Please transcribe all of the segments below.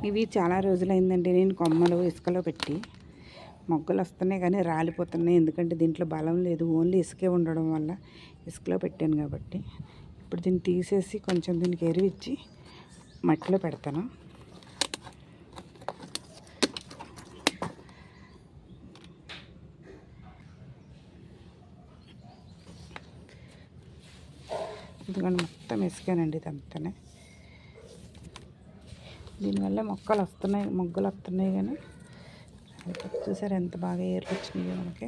ఇవి చాలా రోజులైందండి నేను కొమ్మలు ఇసుకలో పెట్టి. మొగ్గలు వస్తున్నాయి కానీ రాలిపోతున్నాయి. ఎందుకంటే దీంట్లో బలం లేదు, ఓన్లీ ఇసుకే ఉండడం వల్ల ఇసుకలో పెట్టాను కాబట్టి. ఇప్పుడు దీన్ని తీసేసి కొంచెం దీనికి ఎరువిచ్చి మట్టిలో పెడతాను. ఇదిగోండి మొత్తం ఇసుకేనండి ఇదంతానే. దీనివల్ల మొక్కలు వస్తున్నాయి, మొగ్గలు వస్తున్నాయి కానీ చూసారు ఎంత బాగా ఏర్లు వచ్చినాయో మనకి.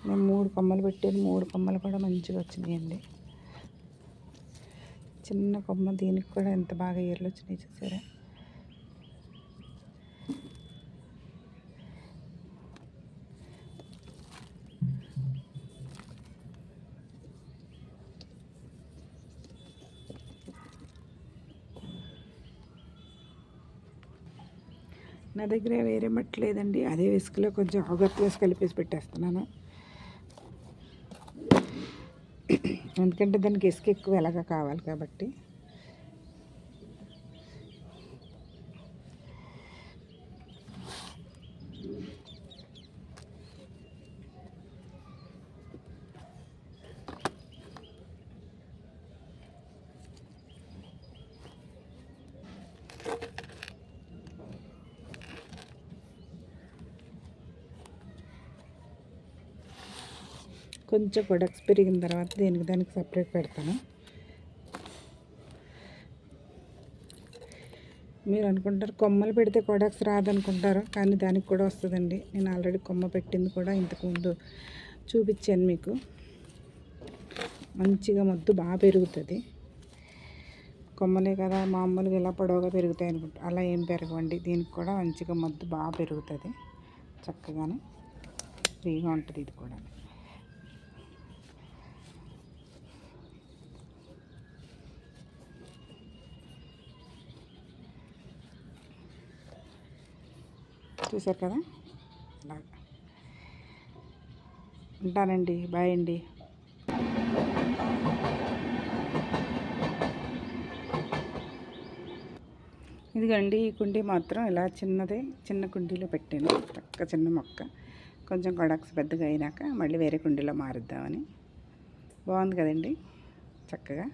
నేను 3 కొమ్మలు పెట్టాను, 3 కొమ్మలు కూడా మంచిగా వచ్చినాయండి. చిన్న కొమ్మ దీనికి కూడా ఎంత బాగా ఏర్లు వచ్చినాయి చూసారా. నా దగ్గర వేరే మట్టి లేదండి, అదే ఇసుకలో కొంచెం ఆగత్తు వేసి కలిపేసి పెట్టేస్తున్నాను. ఎందుకంటే దానికి ఇసుక ఎక్కువ ఎలాగా కావాలి కాబట్టి. కొంచెం కొడక్స్ పెరిగిన తర్వాత దానికి సపరేట్ పెడతాను. మీరు అనుకుంటారు కొమ్మలు పెడితే కొడక్స్ రాదనుకుంటారు, కానీ దానికి కూడా వస్తుందండి. నేను ఆల్రెడీ కొమ్మ పెట్టింది కూడా ఇంతకుముందు చూపించాను మీకు. మంచిగా మొద్దు బాగా పెరుగుతుంది. కొమ్మలే కదా మామూలుగా ఇలా పొడవుగా పెరుగుతాయి అనుకుంటా, అలా ఏం పెరగవండి. దీనికి కూడా మంచిగా మొద్దు బాగా పెరుగుతుంది, చక్కగానే ఫ్రీగా ఉంటుంది ఇది కూడా. చూసారు కదా. ఉంటానండి, బాయ్ అండి. ఇదిగండి ఈ కుండీ మాత్రం ఇలా చిన్న కుండీలో పెట్టాను, చిన్న మొక్క. కొంచెం కొడక్స్ పెద్దగా అయినాక మళ్ళీ వేరే కుండీలో మారుద్దామని. బాగుంది కదండి చక్కగా.